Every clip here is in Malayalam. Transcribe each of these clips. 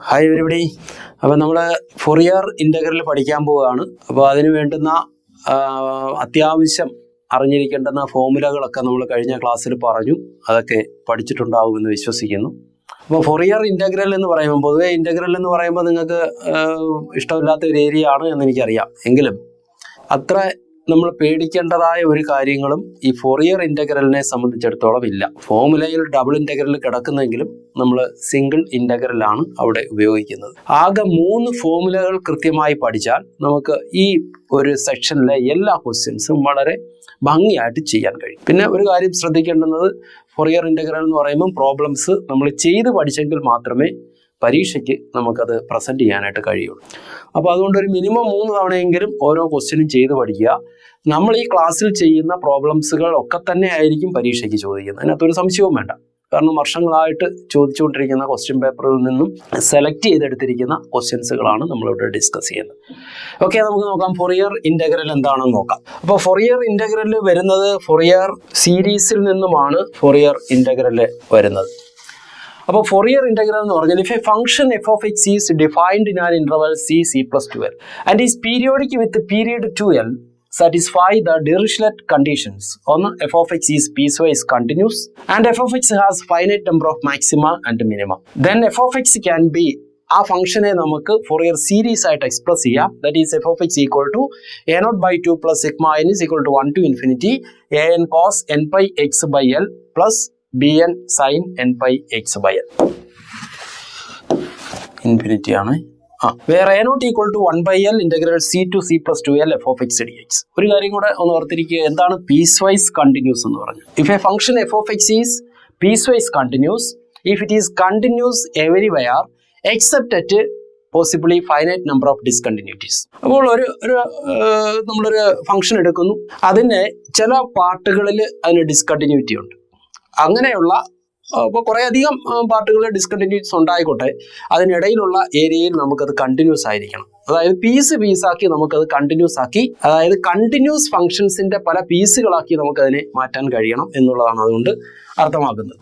Hi everybody. അപ്പോൾ നമ്മൾ ഫൊറിയർ ഇൻ്റഗ്രൽ പഠിക്കാൻ പോവുകയാണ്. അപ്പോൾ അതിന് വേണ്ടുന്ന അത്യാവശ്യം അറിഞ്ഞിരിക്കേണ്ടുന്ന ഫോമുലകളൊക്കെ നമ്മൾ കഴിഞ്ഞ ക്ലാസ്സിൽ പറഞ്ഞു. അതൊക്കെ പഠിച്ചിട്ടുണ്ടാവുമെന്ന് വിശ്വസിക്കുന്നു. അപ്പോൾ ഫൊറിയർ ഇൻ്റഗ്രൽ എന്ന് പറയുമ്പോൾ, പൊതുവേ ഇൻ്റഗ്രൽ എന്ന് പറയുമ്പോൾ നിങ്ങൾക്ക് ഇഷ്ടമില്ലാത്ത ഒരു ഏരിയ ആണ് എന്ന് എനിക്കറിയാം. എങ്കിലും അത്ര നമ്മൾ പേടിക്കേണ്ടതായ ഒരു കാര്യങ്ങളും ഈ ഫൊറിയർ ഇൻ്റഗ്രലിനെ സംബന്ധിച്ചിടത്തോളം ഇല്ല. ഫോമുലയിൽ ഡബിൾ ഇൻ്റഗ്രൽ കിടക്കുന്നെങ്കിലും നമ്മൾ സിംഗിൾ ഇൻ്റഗ്രലാണ് അവിടെ ഉപയോഗിക്കുന്നത്. ആകെ 3 ഫോമുലകൾ കൃത്യമായി പഠിച്ചാൽ നമുക്ക് ഈ ഒരു സെക്ഷനിലെ എല്ലാ ക്വസ്റ്റ്യൻസും വളരെ ഭംഗിയായിട്ട് ചെയ്യാൻ കഴിയും. പിന്നെ ഒരു കാര്യം ശ്രദ്ധിക്കേണ്ടുന്നത്, ഫൊറിയർ ഇൻ്റഗ്രൽ എന്ന് പറയുമ്പോൾ പ്രോബ്ലംസ് നമ്മൾ ചെയ്ത് പഠിച്ചെങ്കിൽ മാത്രമേ പരീക്ഷയ്ക്ക് നമുക്കത് പ്രസൻറ്റ് ചെയ്യാനായിട്ട് കഴിയുള്ളൂ. അപ്പോൾ അതുകൊണ്ട് ഒരു മിനിമം 3 തവണയെങ്കിലും ഓരോ ക്വസ്റ്റ്യനും ചെയ്ത് പഠിക്കുക. നമ്മൾ ഈ ക്ലാസ്സിൽ ചെയ്യുന്ന പ്രോബ്ലംസുകൾ ഒക്കെ തന്നെ ആയിരിക്കും പരീക്ഷയ്ക്ക് ചോദിക്കുന്നത്. അതിനകത്തൊരു സംശയവും വേണ്ട. കാരണം വർഷങ്ങളായിട്ട് ചോദിച്ചുകൊണ്ടിരിക്കുന്ന ക്വസ്റ്റ്യൻ പേപ്പറിൽ നിന്നും സെലക്ട് ചെയ്തെടുത്തിരിക്കുന്ന ക്വസ്റ്റ്യൻസുകളാണ് നമ്മളിവിടെ ഡിസ്കസ് ചെയ്യുന്നത്. ഓക്കെ, നമുക്ക് നോക്കാം ഫൊറിയർ ഇൻ്റഗ്രൽ എന്താണെന്ന് നോക്കാം. അപ്പോൾ ഫൊറിയർ ഇൻ്റഗ്രൽ വരുന്നത് ഫൊറിയർ സീരീസിൽ നിന്നുമാണ് ഫൊറിയർ ഇൻ്റഗ്രൽ വരുന്നത്. അപ്പോൾ ഫൊറിയർ ഇൻ്റഗ്രൽ എന്ന് പറഞ്ഞാൽ, if a function f of X is defined in an interval c+12 and is periodic with period 2l satisfy the Dirichlet conditions. On f of x is piecewise continuous and f of x has finite number of maxima and minima. Then f of x can be ആ ഫംഗ്ഷനെ നമുക്ക് ഫൊറിയർ സീരീസ് ആയിട്ട് എക്സ്പ്രസ് ചെയ്യാം. That is f of x equal to a0/2 plus sigma n is equal to 1 to infinity an cos n pi x by l plus bn sin n pi x by l. Infinity ആണ്. വേറെ a0 equal to 1/l integral c to c+2l f of x dx. ഒരു കാര്യം കൂടെ ഒന്ന് ഓർത്തിരിക്കുക, എന്താണ് പീസ് വൈസ് കണ്ടിന്യൂസ് എന്ന് പറഞ്ഞു. If a function f of x is piecewise continuous if it is continuous everywhere except at possibly finite number of discontinuities. അപ്പോൾ നമ്മളൊരു ഫംഗ്ഷൻ എടുക്കുന്നു, അതിന് ചില പാർട്ടുകളിൽ അതിന് ഡിസ്കണ്ടിന്യൂറ്റി ഉണ്ട്. അങ്ങനെയുള്ള അപ്പോൾ കുറേ അധികം പാർട്ടുകളിൽ ഡിസ്കണ്ടിന്യൂസ് ഉണ്ടായിക്കോട്ടെ, അതിനിടയിലുള്ള ഏരിയയിൽ നമുക്കത് കണ്ടിന്യൂസ് ആയിരിക്കണം. അതായത് പീസാക്കി നമുക്കത് കണ്ടിന്യൂസ് ആക്കി, അതായത് കണ്ടിന്യൂസ് ഫംഗ്ഷൻസിന്റെ പല പീസുകളാക്കി നമുക്കതിനെ മാറ്റാൻ കഴിയണം എന്നുള്ളതാണ് അതുകൊണ്ട് അർത്ഥമാക്കുന്നത്.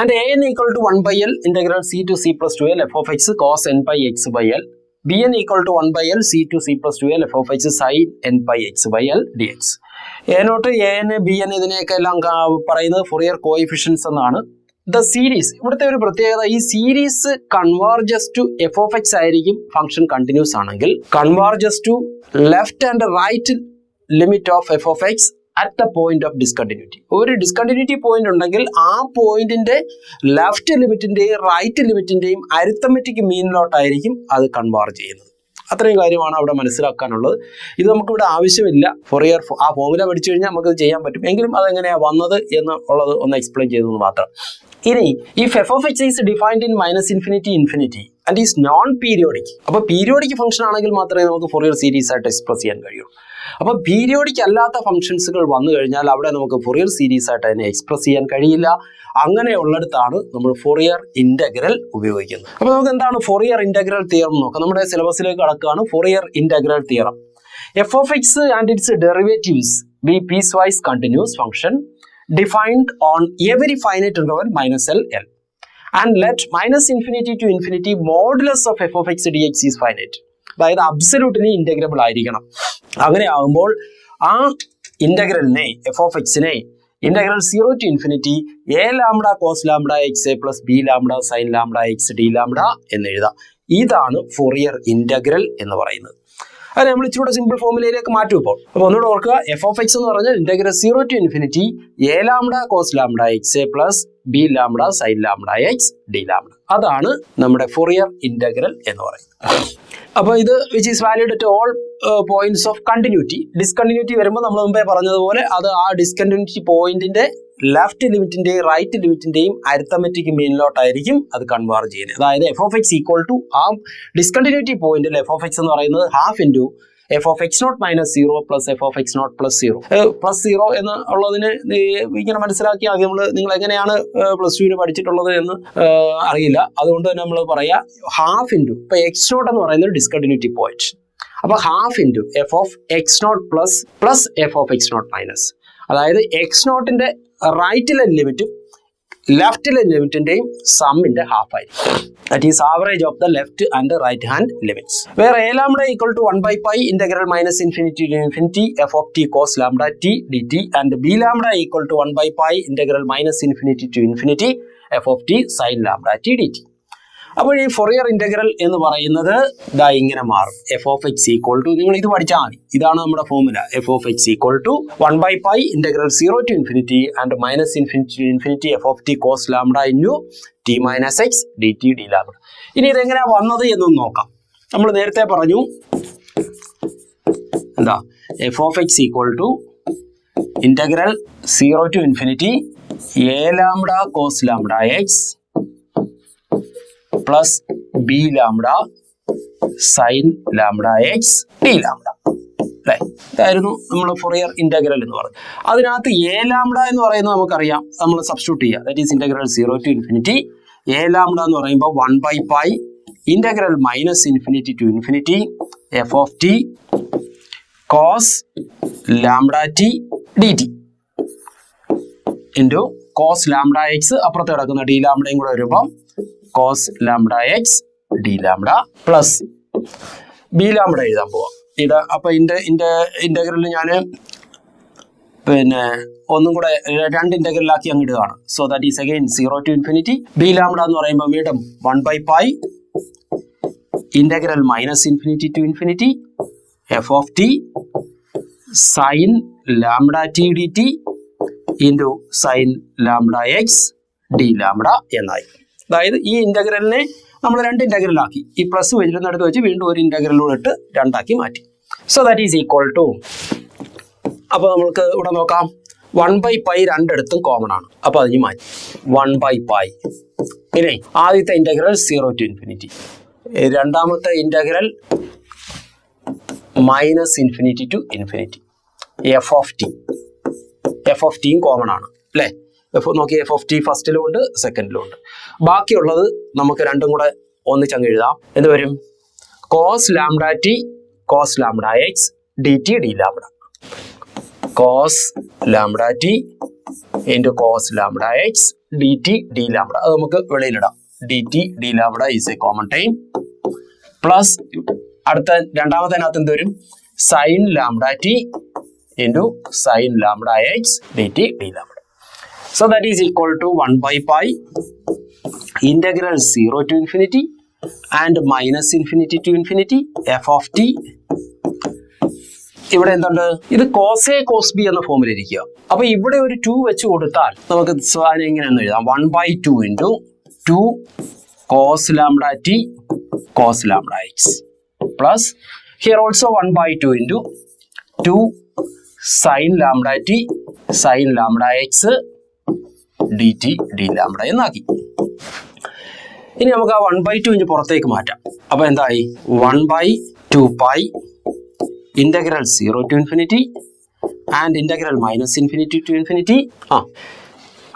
And an equal to 1/l integral c to c+2l f of x cos n pi x by l bn equal to 1/l c to c+2l f of x sin n pi x by l dx. a0, an, bn ഇതിനെയൊക്കെ എല്ലാം പറയുന്നത് ഫൊറിയർ കോഎഫിഷ്യൻസ് എന്നാണ്. ദ സീരീസ്, ഇവിടുത്തെ ഒരു പ്രത്യേകത, ഈ series converges to F of X ആയിരിക്കും ഫംഗ്ഷൻ കണ്ടിന്യൂസ് ആണെങ്കിൽ, converges to left and right limit of F of X at the point of discontinuity. ഒരു ഡിസ്കണ്ടിന്യൂറ്റി പോയിന്റ് ഉണ്ടെങ്കിൽ ആ പോയിന്റിന്റെ ലെഫ്റ്റ് ലിമിറ്റിന്റെയും റൈറ്റ് ലിമിറ്റിന്റെയും അരിത്തമെറ്റിക് മീനിലോട്ടായിരിക്കും അത് കൺവാർജ് ചെയ്യുന്നത്. അത്രയും കാര്യമാണ് അവിടെ മനസ്സിലാക്കാനുള്ളത്. ഇത് നമുക്കിവിടെ ആവശ്യമില്ല. ഫൊറിയർ ആ ഫോമുല പഠിച്ചു കഴിഞ്ഞാൽ നമുക്കത് ചെയ്യാൻ പറ്റും. എങ്കിലും അതെങ്ങനെയാണ് വന്നത് എന്നുള്ളത് ഒന്ന് എക്സ്പ്ലെയിൻ ചെയ്തതെന്ന് മാത്രം. ഇനി if F of X is defined in -∞ and is known periodic. അപ്പോൾ പീരിയോഡിക് ഫംഗ്ഷൻ ആണെങ്കിൽ മാത്രമേ നമുക്ക് ഫൊറിയർ സീരീസ് ആയിട്ട് എക്സ്പ്രസ് ചെയ്യാൻ കഴിയൂ. അപ്പോൾ പീരിയോഡിക് അല്ലാത്ത ഫംഗ്ഷൻസുകൾ വന്നു കഴിഞ്ഞാൽ അവിടെ നമുക്ക് ഫൊറിയർ സീരീസ് ആയിട്ട് അതിനെ എക്സ്പ്രസ് ചെയ്യാൻ കഴിയില്ല. അങ്ങനെയുള്ളിടത്താണ് നമ്മൾ ഫൊറിയർ ഇൻ്റഗ്രൽ ഉപയോഗിക്കുന്നത്. അപ്പോൾ നമുക്ക് എന്താണ് ഫൊറിയർ ഇൻ്റഗ്രൽ തിയറം നോക്കാം. നമ്മുടെ സിലബസിലേക്ക് കടക്കുകയാണ്. Fourier integral theorem, f of x and its derivatives be piecewise continuous function defined on every finite interval -l l and let -∞ to ∞ modulus of f of x dx is finite. അതായത് അബ്സല്യൂട്ട്ലി ഇന്റഗ്രബിൾ ആയിരിക്കണം. അങ്ങനെ ആകുമ്പോൾ ആ ഇന്റഗ്രലിനെ എഫ് ഓഫ് എക്സിനെ integral 0 to ∞ a lambda cos lambda X A plus B lambda sine lambda X D lambda എന്ന് എഴുതാം. ഇതാണ് ഫൊറിയർ ഇന്റഗ്രൽ എന്ന് പറയുന്നത്. അത് നമ്മൾ ഇച്ചിരി സിമ്പിൾ ഫോമിലേക്ക് മാറ്റും ഇപ്പോൾ. അപ്പോൾ ഒന്നുകൂടെ ഓർക്കുക, എഫ് ഓഫ് എക്സ് എന്ന് പറഞ്ഞാൽ integral 0 to ∞ a lambda cos lambda X A plus B lambda sine lambda X D lambda. അതാണ് നമ്മുടെ ഫൊറിയർ ഇന്റഗ്രൽ എന്ന് പറയുന്നത്. അപ്പോൾ ഇത് which is valid at all points of continuity. Discontinuity വരുമ്പോൾ നമ്മൾ മുമ്പേ പറഞ്ഞതുപോലെ അത് ആ ഡിസ്കണ്ടിന്യൂറ്റി പോയിന്റിന്റെ ലെഫ്റ്റ് ലിമിറ്റിന്റെയും റൈറ്റ് ലിമിറ്റിന്റെയും അരിത്തമെറ്റിക് മീനിലോട്ടായിരിക്കും അത് കൺവാർജ് ചെയ്യുന്നത്. അതായത് f of x equal to ആ ഡിസ്കണ്ടിന്യൂറ്റി പോയിന്റിൽ എഫ് ഓഫ് എക്സ് എന്ന് പറയുന്നത് half into f of x naught -0 plus f of x naught +0. +0 എന്ന് ഉള്ളതിന് ഇങ്ങനെ മനസ്സിലാക്കി ആദ്യം നിങ്ങൾ എങ്ങനെയാണ് +2 പഠിച്ചിട്ടുള്ളത് എന്ന് അറിയില്ല. അതുകൊണ്ട് തന്നെ നമ്മൾ പറയാ ഹാഫ് ഇൻറ്റു, ഇപ്പൊ എക്സ് നോട്ട് എന്ന് പറയുന്നത് ഡിസ്കണ്ടിന്യൂറ്റി പോയിന്റ്. അപ്പൊ half into f of x naught plus f of x naught minus. അതായത് എക്സ് നോട്ടിന്റെ റൈറ്റിലെ ലിമിറ്റും ലെഫ്റ്റ് ലിമിറ്റിന്റെയും സമ്മിന്റെ ഹാഫ് ആയിരിക്കും. That is average of the left and right hand limits. വേറെ a lambda equal to 1 by pi integral minus infinity to infinity f of t cos lambda t dt and b lambda equal to 1 by pi integral minus infinity to infinity f of t sin lambda t dt. അപ്പോൾ ഈ ഫൊറിയർ ഇന്റഗ്രൽ എന്ന് പറയുന്നത് ദാ ഇങ്ങനെ മാറും. F of x equal to, നിങ്ങൾ ഇത് പഠിച്ചാൽ മതി, ഇതാണ് നമ്മുടെ formula. F of x equal to 1 by pi integral 0 to infinity and minus infinity to infinity f of t cos lambda into t minus x dt d lambda. ഇനി ഇതെങ്ങനെയാ വന്നത് എന്നൊന്ന് നോക്കാം. നമ്മൾ നേരത്തെ പറഞ്ഞു എന്താ, f of x equal to integral 0 to infinity a lambda cos lambda x plus B lambda sine lambda X D lambda അല്ലേ? ഇതായിരുന്നു നമ്മൾ ഫൊറിയർ ഇന്റഗ്രൽ എന്ന് പറഞ്ഞു. അതിനകത്ത് എ ലാംഡ എന്ന് പറയുന്നത് നമുക്കറിയാം, നമ്മൾ സബ്സ്റ്റിറ്റ്യൂട്ട് ചെയ്യുക. That is integral 0 to infinity a lambda എന്ന് പറയുമ്പോൾ 1 by pi integral minus infinity to infinity f of t cos lambda t d t into cos lambda x, അപ്പുറത്ത് കിടക്കുന്ന ഡി ലാംഡയും കൂടെ വരുമ്പം cos lambda x d lambda plus B lambda എഴുതാൻ പോവാം. ഇത് അപ്പൊ ഇന്റഗ്രലിൽ ഞാൻ പിന്നെ ഒന്നും കൂടെ രണ്ട് ഇന്റഗ്രലാക്കി അങ്ങ് ഇടുകയാണ്. So that is again 0 to infinity b lambda എന്ന് പറയുമ്പോൾ വീണ്ടും 1 by pi integral minus infinity to infinity f of t sine lambda t d t into sine lambda X D lambda എന്നായി. അതായത് ഈ ഇന്റഗ്രലിനെ നമ്മൾ രണ്ട് ഇന്റഗ്രലാക്കി, ഈ പ്ലസ് വെച്ചിരുന്നിടത്ത് വെച്ച് വീണ്ടും ഒരു ഇന്റഗ്രലിലൂടെ ഇട്ട് രണ്ടാക്കി മാറ്റി. So that is equal to, അപ്പോൾ നമുക്ക് ഇവിടെ നോക്കാം 1 by pi രണ്ടിടത്തും കോമൺ ആണ്, അപ്പോൾ അതിന് മാറ്റി 1 by pi. ഇനി ആദ്യത്തെ ഇന്റഗ്രൽ 0 to infinity, രണ്ടാമത്തെ integral minus infinity to infinity f of t. F of ടിയും കോമൺ ആണ് അല്ലേ? നോക്കി, എഫ് ഓഫ് ടി ഫസ്റ്റിലും ഉണ്ട് സെക്കൻഡിലും ഉണ്ട്. ബാക്കിയുള്ളത് നമുക്ക് രണ്ടും കൂടെ ഒന്നിച്ചങ്ങ് എഴുതാം. എന്ത് വരും? Cos lambda t cos lambda X d t d lambda, cos lambda t into cos lambda X d t d lambda. അത് നമുക്ക് വെളിയിലിടാം. D t d lambda is a common time plus അടുത്ത രണ്ടാമത്തേനകത്ത് എന്ത് വരും? Sine lambda t into sine lambda X d t d lambda. So that is equal to 1 by pi integral 0 to infinity and minus infinity to infinity f of t. ഇവിടെ എന്തുണ്ട്? ഇത് cos a cos b എന്ന ഫോമിൽ ഇരിക്കുക. അപ്പൊ ഇവിടെ ഒരു 2 വെച്ച് കൊടുത്താൽ നമുക്ക് അതിനെ എങ്ങനെയാണെന്ന് എഴുതാം? 1 by 2 into 2 cos lambda t cos lambda x plus here also 1 by 2 into 2 sin lambda t sin lambda x D t d lambda എന്നാക്കി. ഇനി നമുക്ക് ആ 1 by 2 ഇഞ്ച് പുറത്തേക്ക് മാറ്റാം. അപ്പൊ എന്തായി? 1 by 2 pi integral 0 to infinity and integral minus infinity to infinity.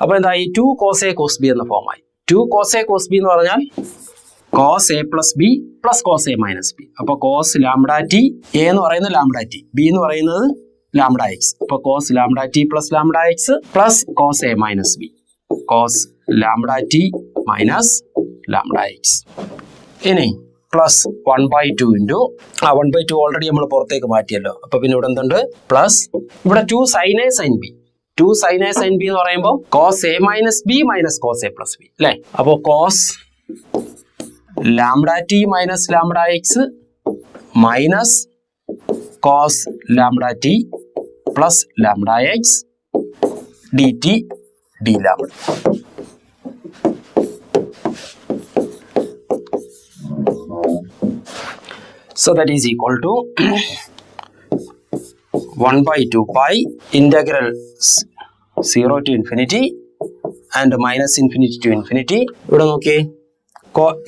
അപ്പൊ എന്തായി? 2 cos a cos b എന്ന ഫോമായി. 2 cos a cos b എന്ന് പറഞ്ഞാൽ cos a plus b plus cos a minus b. അപ്പൊ cos ലാംഡ ടി, a എന്ന് പറയുന്നത് ലാംഡ ടി, b എന്ന് പറയുന്നത് ലാംഡ എക്സ്. അപ്പൊ cos lambda t plus lambda x plus cos a minus b, cos lambda t minus lambda x. ഇനി plus 1 by 2 into 1 by 2 already നമ്മൾ പുറത്തേക്ക് മാറ്റിയല്ലോ. അപ്പൊ പിന്നെ ഇവിടെ എന്തുണ്ട്? പ്ലസ് ഇവിടെ 2 sin a sin b. 2 sin a sin b എന്ന് പറയുമ്പോൾ cos a minus b minus cos a plus b അല്ലേ? അപ്പോൾ cos lambda t minus lambda x minus cos lambda t plus lambda X d t d lambda. So that is equal to 1 by 2 pi integral 0 to infinity and minus infinity to infinity. ഇവിടെ നോക്കിയേ,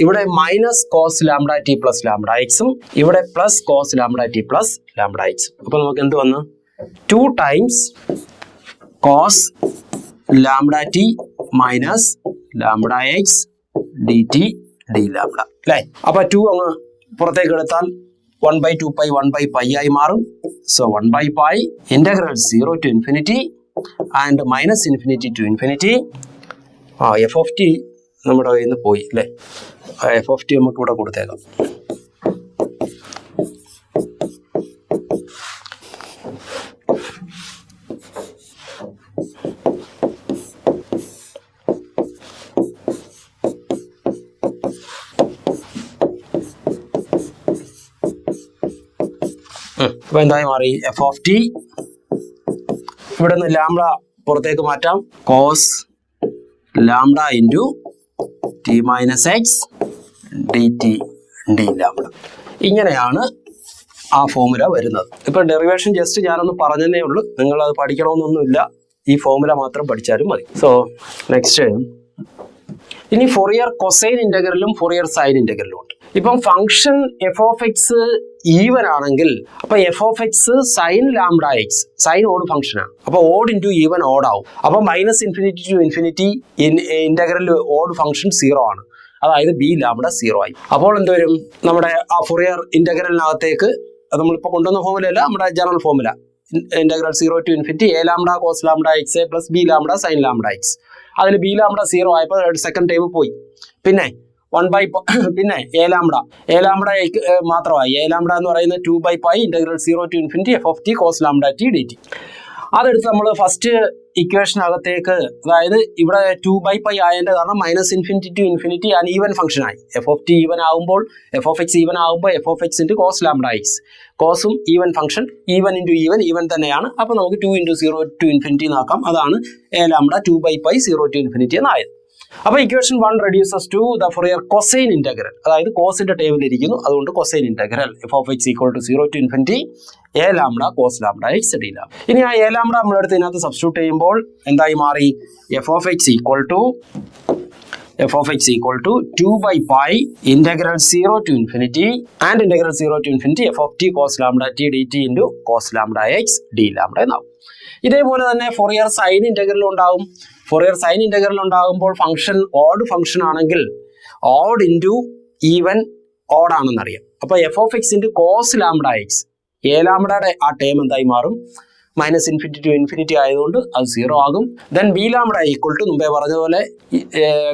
ഇവിടെ minus cos lambda t plus lambda എക്സും ഇവിടെ plus cos lambda t plus lambda എക്സും. അപ്പൊ നമുക്ക് എന്ത് വന്നു? 2 times cos lambda t minus lambda X d t d lambda അല്ലേ? അപ്പൊ 2 അങ്ങ് പുറത്തേക്ക് എടുത്താൽ 1 by 2 pi 1 by pi ആയി മാറും. So 1 by pi integral 0 to infinity and minus infinity to infinity F of T നമ്മുടെ കയ്യിൽ നിന്ന് പോയി അല്ലേ. എഫ് ഓഫ് ടി നമുക്ക് ഇവിടെ കൊടുത്തേക്കാം. അപ്പോൾ എന്തായി മാറി? എഫ് ഓഫ് ടി ഇവിടെ നിന്ന് ലാംഡ പുറത്തേക്ക് മാറ്റാം. Cos lambda into t minus x d t d lambda. ഇങ്ങനെയാണ് ആ ഫോർമുല വരുന്നത്. ഇപ്പം ഡെറിവേഷൻ ജസ്റ്റ് ഞാനൊന്ന് പറഞ്ഞതേ ഉള്ളൂ, നിങ്ങളത് പഠിക്കണമെന്നൊന്നുമില്ല, ഈ ഫോർമുല മാത്രം പഠിച്ചാലും മതി. സോ നെക്സ്റ്റ്, ഇനി ഫൊറിയർ കൊസൈൻ ഇൻ്റഗ്രലും ഫൊറിയർ സൈൻ ഇൻ്റഗ്രലും ഉണ്ട്. ഇപ്പം function f of x even ആണെങ്കിൽ അപ്പൊ f of x sine lambda x sine odd ഫംഗ്ഷനാണ്. അപ്പൊ ഓഡ് ഇൻറ്റു ഈവൻ ഓഡ് ആവും. അപ്പൊ minus infinity to infinity integral odd function 0 ആണ്. അതായത് ബി ലാംഡ 0 ആയി. അപ്പോൾ എന്തുവരും? നമ്മുടെ ആ ഫൊറിയർ ഇന്റഗ്രലിനകത്തേക്ക് നമ്മളിപ്പോൾ കൊണ്ടുവന്ന ഫോർമുല അല്ല, നമ്മുടെ general formula integral 0 to infinity a lambda cos lambda x plus B lambda sine lambda x. അതിൽ ബി ലാംഡ 0 ആയപ്പോൾ സെക്കൻഡ് ടൈം പോയി. പിന്നെ പിന്നെ എ ലാംഡ മാത്രമായി. എ ലാംഡ എന്ന് പറയുന്നത് 2/π integral 0 to infinity f of t cos lambda t d t. അതെടുത്ത് നമ്മൾ ഫസ്റ്റ് ഇക്വേഷനകത്തേക്ക്, അതായത് ഇവിടെ 2/π ആയതിന്റെ കാരണം minus infinity to infinity and even function ആയി. എഫ് ഓഫ് ടി ഈവൻ ആകുമ്പോൾ എഫ് ഓഫ് എക്സ് ഈവൻ ആകുമ്പോൾ f of x into cos lambda x. കോസും even function, even into even തന്നെയാണ്. അപ്പോൾ നമുക്ക് 2 × 0 ടു ഇൻഫിനിറ്റി എന്നാക്കാം. അതാണ് എ ലാംഡ 2/π 0 ടു ഇൻഫിനിറ്റി എന്നായത്. അപ്പോൾ equation 1 reduces to the Fourier cosine integral, അതായത് കോസിന്റെ ടേബിളിൽ ഇരിക്കുന്നു, അതുകൊണ്ട് cosine integral f of x equal to 0 to infinity a lambda cos lambda X D lambda. ഇനി ആ എ ലാംഡ നമ്മളെടുത്ത് ഇതിനകത്ത് സബ്സ്റ്റിറ്റ്യൂട്ട് ചെയ്യുമ്പോൾ എന്തായി മാറി? F of x equal to 2/π integral 0 to infinity and integral 0 to infinity f of t cos lambda t d t into cos lambda X D lambda എന്നാവും. ഇതേപോലെ തന്നെ ഫൊറിയർ സൈൻ ഇന്റഗ്രൽ ഉണ്ടാവും. ഫൊറിയർ സൈൻ ഇന്റഗ്രൽ ഉണ്ടാകുമ്പോൾ ഫംഗ്ഷൻ ഓഡ് ഫംഗ്ഷൻ ആണെങ്കിൽ ഓഡ് ഇൻറ്റു ഈവൻ ഓഡ് ആണെന്നറിയാം. അപ്പോൾ f of x into cos lambda X, a ലാംഡയുടെ ആ ടേം എന്തായി മാറും? മൈനസ് ഇൻഫിനിറ്റി ടു ഇൻഫിനിറ്റി ആയതുകൊണ്ട് അത് 0 ആകും. Then b lambda equal to മുമ്പേ പറഞ്ഞതുപോലെ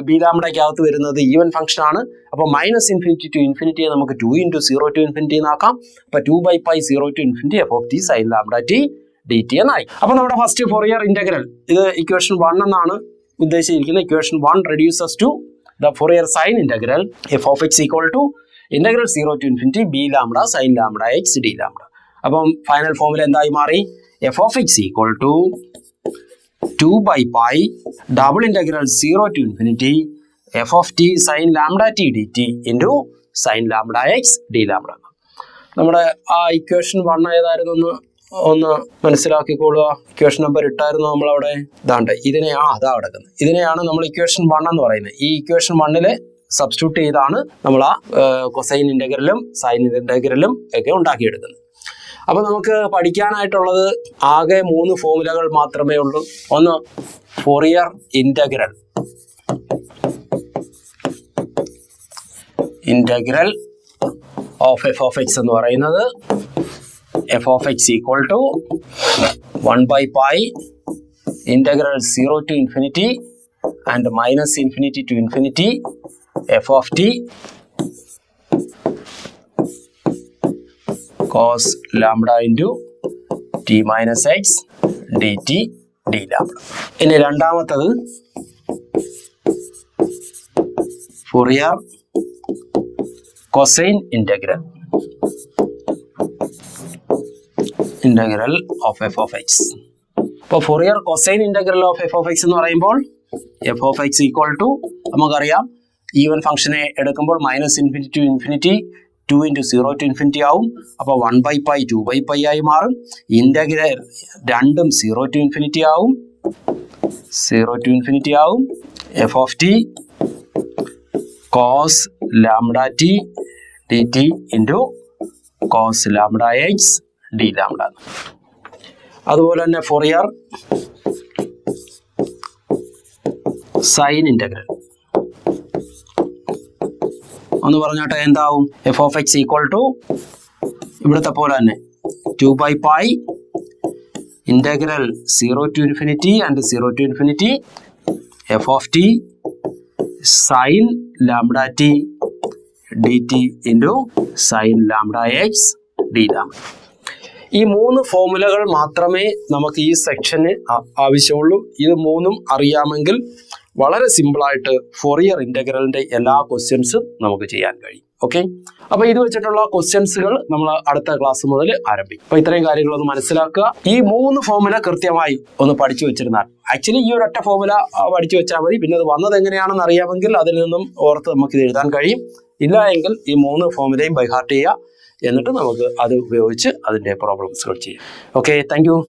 ബി ലാംഡയ്ക്കകത്ത് വരുന്നത് ഈവൻ ഫംഗ്ഷൻ ആണ്. അപ്പോൾ മൈനസ് ഇൻഫിനിറ്റി ടു ഇൻഫിനിറ്റിയെ നമുക്ക് 2 × 0 ടു ഇൻഫിനിറ്റി എന്നാക്കാം. അപ്പോൾ 2/π 0 to infinity f of t sine lambda t d t എന്നായി. അപ്പോൾ നമ്മുടെ ഫസ്റ്റ് ഫൊറിയർ ഇന്റഗ്രൽ, ഇത് ഇക്വേഷൻ 1 എന്നാണ് ഉദ്ദേശിച്ചിരിക്കുന്നത്. Equation 1 reduces to the Fourier sine integral f of x equal to integral 0 to infinity b lambda sine lambda X D lambda. അപ്പം ഫൈനൽ ഫോമിൽ എന്തായി മാറി? F of x equal to 2/π double integral 0 to infinity f of t sine lambda t d t into sine lambda X D lambda. നമ്മുടെ ആ ഇക്വേഷൻ 1 ഏതായിരുന്നു ഒന്ന് മനസ്സിലാക്കിക്കോളുക. ഇക്വേഷൻ നമ്പർ ഇട്ടായിരുന്നു നമ്മളവിടെ. ഇതാണ്ട് ഇതിനെ അതാ കിടക്കുന്നത്. ഇതിനെയാണ് നമ്മൾ ഇക്വേഷൻ 1 എന്ന് പറയുന്നത്. ഈ ഇക്വേഷൻ 1 സബ്സ്റ്റിറ്റ്യൂട്ട് ചെയ്താണ് നമ്മൾ ആ കൊസൈൻ ഇന്റഗ്രലും സൈൻ ഇന്റഗ്രലും ഒക്കെ ഉണ്ടാക്കിയെടുക്കുന്നത്. അപ്പോൾ നമുക്ക് പഠിക്കാനായിട്ടുള്ളത് ആകെ 3 ഫോർമുലകൾ മാത്രമേ ഉള്ളൂ. ഒന്ന് Fourier integral of F of x എന്ന് പറയുന്നത് f of x equal to 1/π integral 0 to infinity and minus infinity to infinity f of t cos lambda into t minus x d t d lambda. ഇനി രണ്ടാമത്തത് Fourier cosine integral of F of x. അപ്പോൾ Fourier cosine integral of F of x എന്ന് പറയുമ്പോൾ f of x equal to നമുക്കറിയാം ഈവൻ ഫംഗ്ഷനെ എടുക്കുമ്പോൾ minus infinity to infinity 2 × 0 to infinity ആവും. അപ്പോൾ 1/π 2/π ആയി മാറും. ഇന്റഗ്രൽ രണ്ടും 0 ടു ഇൻഫിനിറ്റി ആവും. F of t cos lambda t d t into cos lambda X D lambda. അതുപോലെ തന്നെ ഫൊറിയർ സൈൻ ഇന്റഗ്രൽ ഒന്ന് പറഞ്ഞോട്ടെ. എന്താവും? F of x equal to ഇവിടുത്തെ പോലെ തന്നെ 2/π integral 0 to infinity and 0 to infinity f of t sine lambda t d t into sine lambda X D lambda. ഈ 3 ഫോർമുലകൾ മാത്രമേ നമുക്ക് ഈ സെക്ഷന് ആവശ്യമുള്ളൂ. ഇത് 3ഉം അറിയാമെങ്കിൽ വളരെ സിമ്പിളായിട്ട് ഫോറിയർ ഇൻ്റഗ്രലിൻ്റെ എല്ലാ ക്വസ്റ്റ്യൻസും നമുക്ക് ചെയ്യാൻ കഴിയും. ഓക്കെ, അപ്പോൾ ഇത് വെച്ചിട്ടുള്ള ക്വസ്റ്റ്യൻസുകൾ നമ്മൾ അടുത്ത ക്ലാസ് മുതൽ ആരംഭിക്കും. അപ്പോൾ ഇത്രയും കാര്യങ്ങളൊന്ന് മനസ്സിലാക്കുക. ഈ 3 ഫോർമുല കൃത്യമായി ഒന്ന് പഠിച്ചു വെച്ചിരുന്നാൽ, ആക്ച്വലി ഈ ഒരൊറ്റ ഫോർമുല പഠിച്ചു വെച്ചാൽ മതി. പിന്നെ അത് വന്നത് എങ്ങനെയാണെന്ന് അറിയാമെങ്കിൽ അതിൽ നിന്നും ഓർത്ത് നമുക്കിത് എഴുതാൻ കഴിയും. ഇല്ല എങ്കിൽ ഈ 3 ഫോർമുലയും ബൈ ഹാർട്ട് ചെയ്യുക. എന്നിട്ട് നമുക്ക് അത് ഉപയോഗിച്ച് അതിൻ്റെ പ്രോബ്ലംസുകൾ ചെയ്യാം. Okay, thank you.